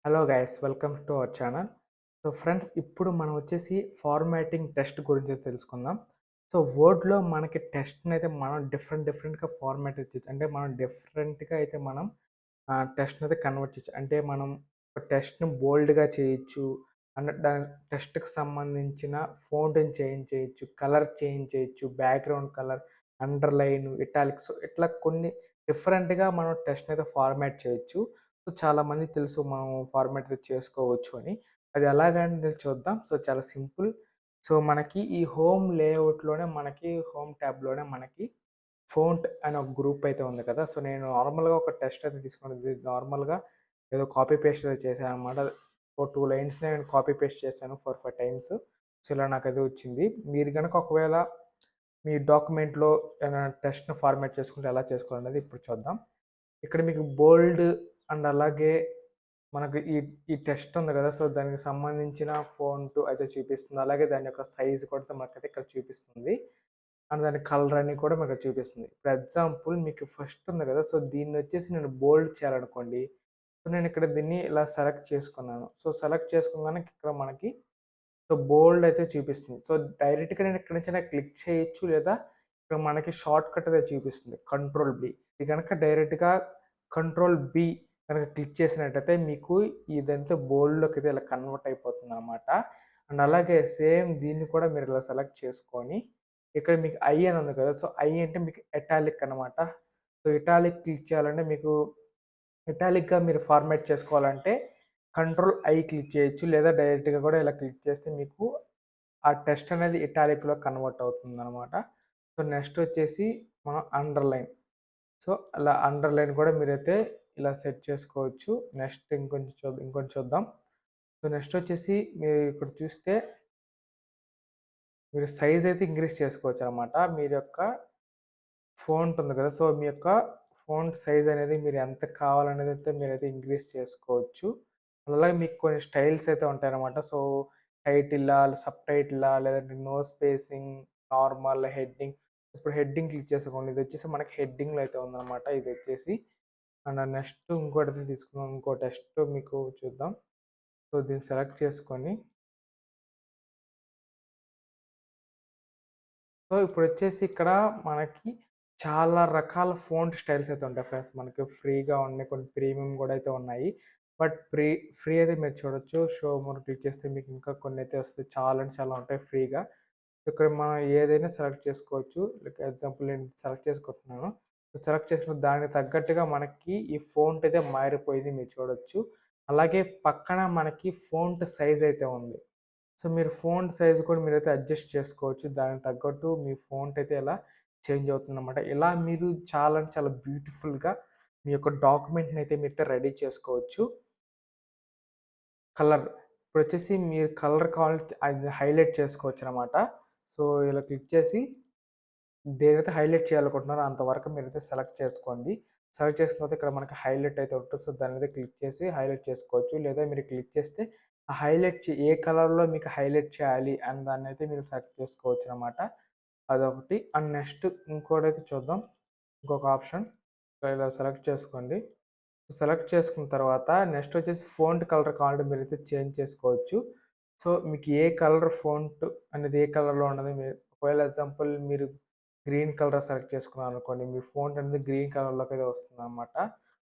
Hello guys welcome to our channel. So friends, ఇప్పుడు మనం వచ్చేసి ఫార్మాటింగ్ టెస్ట్ గురించి తెలుసుకుందాం. సో వర్డ్లో మనకి టెస్ట్ని అయితే మనం డిఫరెంట్గా ఫార్మాట్ ఇచ్చచ్చు. అంటే మనం డిఫరెంట్గా అయితే మనం టెస్ట్ని అయితే కన్వర్ట్ చేయొచ్చు. అంటే మనం ఒక టెస్ట్ని బోల్డ్గా చేయొచ్చు, అండ్ దాని టెస్ట్కి సంబంధించిన ఫోంట్ని చేంజ్ చేయొచ్చు, కలర్ చేంజ్ చేయొచ్చు, బ్యాక్గ్రౌండ్ కలర్, అండర్లైన్, ఇటాలిక్స్, ఇట్లా కొన్ని డిఫరెంట్గా మనం టెస్ట్ని అయితే ఫార్మాట్ చేయొచ్చు. సో చాలామందికి తెలుసు మనం ఫార్మాట్ అయితే చేసుకోవచ్చు అని. అది ఎలాగనేది చూద్దాం. సో చాలా సింపుల్. సో మనకి ఈ హోమ్ లేఅవుట్‌లోనే మనకి హోమ్ ట్యాబ్‌లోనే మనకి ఫోంట్ అనే ఒక గ్రూప్ అయితే ఉంది కదా! సో నేను నార్మల్‌గా ఒక టెస్ట్ అయితే తీసుకున్నది. నార్మల్‌గా ఏదో కాపీ పేస్ట్ అయితే చేశాననమాట. ఓ 2 లైన్స్‌ని నేను కాపీ పేస్ట్ చేశాను 4, 5 టైమ్స్. సో ఇలా నాకైతే వచ్చింది. మీరు గనక ఒకవేళ మీ డాక్యుమెంట్‌లో ఏమైనా టెస్ట్‌ని ఫార్మాట్ చేసుకుంటే ఎలా చేసుకోవాలనేది ఇప్పుడు చూద్దాం. ఇక్కడ మీకు బోల్డ్ అండ్ అలాగే మనకు ఈ టెస్ట్ ఉంది కదా! సో దానికి సంబంధించిన ఫాంట్ అయితే చూపిస్తుంది. అలాగే దాని యొక్క సైజ్ కూడా మనకైతే ఇక్కడ చూపిస్తుంది. అండ్ దాని కలర్ అని కూడా మనకు చూపిస్తుంది. ఫర్ ఎగ్జాంపుల్ మీకు ఫస్ట్ ఉంది కదా! సో దీన్నొచ్చేసి నేను బోల్డ్ చేయాలనుకోండి. సో నేను ఇక్కడ దీన్ని ఇలా సెలెక్ట్ చేసుకున్నాను. సో సెలెక్ట్ చేసుకోగానే ఇక్కడ మనకి సో బోల్డ్ అయితే చూపిస్తుంది. సో డైరెక్ట్‌గా నేను ఇక్కడి నుంచి క్లిక్ చేయొచ్చు, లేదా ఇక్కడ మనకి షార్ట్‌కట్ అయితే చూపిస్తుంది. Control B. ఇది గనక డైరెక్ట్‌గా కంట్రోల్ బి గనక క్లిక్ చేసినట్టయితే మీకు ఇదంతా బోల్డ్‌లోకి అయితే ఇలా కన్వర్ట్ అయిపోతుందనమాట. అండ్ అలాగే సేమ్ దీన్ని కూడా మీరు ఇలా సెలెక్ట్ చేసుకొని ఇక్కడ మీకు ఐ అని ఉంది కదా! సో ఐ అంటే మీకు ఇటాలిక్ అనమాట. సో ఇటాలిక్ క్లిక్ చేయాలంటే మీకు ఇటాలిక్‌గా మీరు ఫార్మాట్ చేసుకోవాలంటే కంట్రోల్ ఐ క్లిక్ చేయొచ్చు. లేదా డైరెక్ట్‌గా కూడా ఇలా క్లిక్ చేస్తే మీకు ఆ టెక్స్ట్ అనేది ఇటాలిక్‌లో కన్వర్ట్ అవుతుందనమాట. సో నెక్స్ట్ వచ్చేసి మనం అండర్‌లైన్. సో అలా అండర్‌లైన్ కూడా మీరైతే ఇలా సెట్ చేసుకోవచ్చు. నెక్స్ట్ ఇంకొంచెం చూద్దాం. సో నెక్స్ట్ వచ్చేసి మీరు ఇక్కడ చూస్తే మీరు సైజ్ అయితే ఇంక్రీజ్ చేసుకోవచ్చనమాట. మీరు యొక్క ఫాంట్ ఉంది కదా! సో మీ యొక్క ఫాంట్ సైజ్ అనేది మీరు ఎంత కావాలనేది అయితే మీరైతే ఇంక్రీజ్ చేసుకోవచ్చు. అలాగే మీకు కొన్ని స్టైల్స్ అయితే ఉంటాయన్నమాట. సో టైటిలా, సబ్‌టైటిలా, లేదంటే నో స్పేసింగ్, నార్మల్, హెడ్డింగ్. ఇప్పుడు హెడ్డింగ్ క్లిక్ చేసామనుకోండి, ఇదొచ్చేసి మనకి హెడ్డింగ్‌లో అయితే ఉందన్నమాట ఇదొచ్చేసి. అండ్ నెక్స్ట్ ఇంకోటైతే తీసుకుందాం. ఇంకో టెక్స్ట్ మీకు చూద్దాం. సో దీన్ని సెలెక్ట్ చేసుకొని సో ఇప్పుడొచ్చేసి ఇక్కడ మనకి చాలా రకాల ఫాంట్ స్టైల్స్ అయితే ఉంటాయి ఫ్రెండ్స్. మనకి ఫ్రీగా ఉన్నాయి. కొన్ని ప్రీమియం గూడా అయితే ఉన్నాయి. బట్ ఫ్రీ అయితే మీరు చూడొచ్చు. షో మోర్ క్లిక్ చేస్తే మీకు ఇంకా కొన్నైతే వస్తాయి. చాలా అంటే చాలా ఉంటాయి ఫ్రీగా. ఇక్కడ మనం ఏదైనా సెలెక్ట్ చేసుకోవచ్చు. లైక్ ఎగ్జాంపుల్ నేను సెలెక్ట్ చేసుకుంటున్నాను. సెలెక్ట్ చేసుకున్న దానికి తగ్గట్టుగా మనకి ఈ ఫాంట్ అయితే మారిపోయింది మీరు చూడొచ్చు. అలాగే పక్కన మనకి ఫాంట్ సైజ్ అయితే ఉంది. సో మీరు ఫాంట్ సైజ్ కూడా మీరైతే అడ్జస్ట్ చేసుకోవచ్చు. దానికి తగ్గట్టు మీ ఫాంట్ అయితే ఇలా చేంజ్ అవుతుందన్నమాట. ఇలా మీరు చాలా అంటే చాలా బ్యూటిఫుల్‌గా మీ యొక్క డాక్యుమెంట్‌ని అయితే మీరైతే రెడీ చేసుకోవచ్చు. కలర్ ఇప్పుడొచ్చేసి మీరు కలర్ కావాలంటే అది హైలైట్ చేసుకోవచ్చనమాట. సో ఇలా క్లిక్ చేసి దేనైతే హైలైట్ చేయాలనుకుంటున్నారో అంతవరకు మీరైతే సెలెక్ట్ చేసుకోండి. సెలెక్ట్ చేసిన తర్వాత ఇక్కడ మనకి హైలైట్ అయితే ఉంటుంది. సో దాని మీద క్లిక్ చేసి హైలైట్ చేసుకోవచ్చు. లేదా మీరు క్లిక్ చేస్తే ఆ హైలైట్ ఏ కలర్‌లో మీకు హైలైట్ చేయాలి అని దాన్నైతే మీరు సెలెక్ట్ చేసుకోవచ్చనమాట. అదొకటి. అండ్ నెక్స్ట్ ఇంకోటైతే చూద్దాం. ఇంకొక ఆప్షన్. ఇలా సెలెక్ట్ చేసుకోండి. సెలెక్ట్ చేసుకున్న తర్వాత నెక్స్ట్ వచ్చేసి ఫాంట్ కలర్ కావాలంటే మీరైతే చేంజ్ చేసుకోవచ్చు. సో మీకు ఏ కలర్ ఫాంట్ అనేది ఏ కలర్‌లో ఉన్నది మీరు ఒకవేళ ఎగ్జాంపుల్ మీరు గ్రీన్ కలర్ సెలెక్ట్ చేసుకున్నారనుకోండి, మీ ఫాంట్ అనేది గ్రీన్ కలర్‌లోకి అయితే వస్తుందనమాట.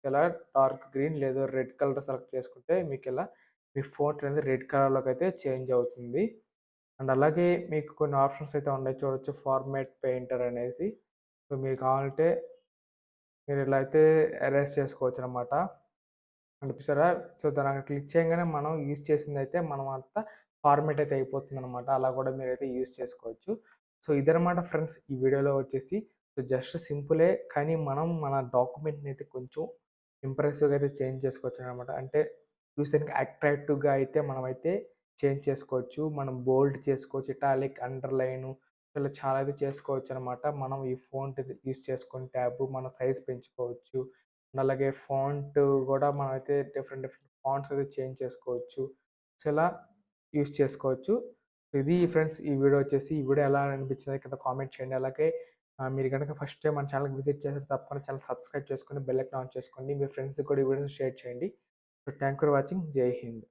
ఇలా డార్క్ గ్రీన్ లేదా రెడ్ కలర్ సెలెక్ట్ చేసుకుంటే మీకిలా మీ ఫాంట్ అనేది రెడ్ కలర్‌లోకి అయితే చేంజ్ అవుతుంది. అండ్ అలాగే మీకు కొన్ని ఆప్షన్స్ అయితే ఉన్నాయి చూడొచ్చు. ఫార్మాట్ పెయింటర్ అనేసి. సో మీరు కావాలంటే మీరు ఇలా అయితే ఎరేజ్ చేసుకోవచ్చనమాట. చూసారా? సో దాన్ని క్లిక్ చేయంగానే మనం యూజ్ చేసిందైతే మనం అంతా ఫార్మాట్ అయితే అయిపోతుందనమాట. అలా కూడా మీరైతే యూజ్ చేసుకోవచ్చు. సో ఇదనమాట ఫ్రెండ్స్ ఈ వీడియోలో వచ్చేసి. సో జస్ట్ సింపులే, కానీ మనం మన డాక్యుమెంట్‌ని అయితే కొంచెం ఇంప్రెసివ్‌గా అయితే చేంజ్ చేసుకోవచ్చనమాట. అంటే చూసానికి అట్రాక్టివ్‌గా అయితే మనమైతే చేంజ్ చేసుకోవచ్చు. మనం బోల్డ్ చేసుకోవచ్చు, ఇటాలిక్, అండర్‌లైను ఇలా చాలా అయితే చేసుకోవచ్చనమాట. మనం ఈ ఫాంట్ యూజ్ చేసుకొని ట్యాబ్ మన సైజ్ పెంచుకోవచ్చు. అండ్ అలాగే ఫాంట్ గూడా మనమైతే డిఫరెంట్ ఫాంట్స్ అయితే చేంజ్ చేసుకోవచ్చు. సో, ఇలా యూజ్ చేసుకోవచ్చు. ఇది ఫ్రెండ్స్ ఈ వీడియో వచ్చేసి. ఈ వీడియో ఎలా అనిపించిందో కింద కామెంట్ చేయండి. అలాగే మీరు గనక ఫస్ట్ టైమ్ మన ఛానెల్‌కి విజిట్ చేస్తే తప్పకుండా ఛానెల్ సబ్స్క్రైబ్ చేసుకొని బెల్ ఐకాన్ ఆన్ చేసుకోండి. మీ ఫ్రెండ్స్‌కి కూడా ఈ వీడియోని షేర్ చేయండి. So thank for watching. జై హింద్.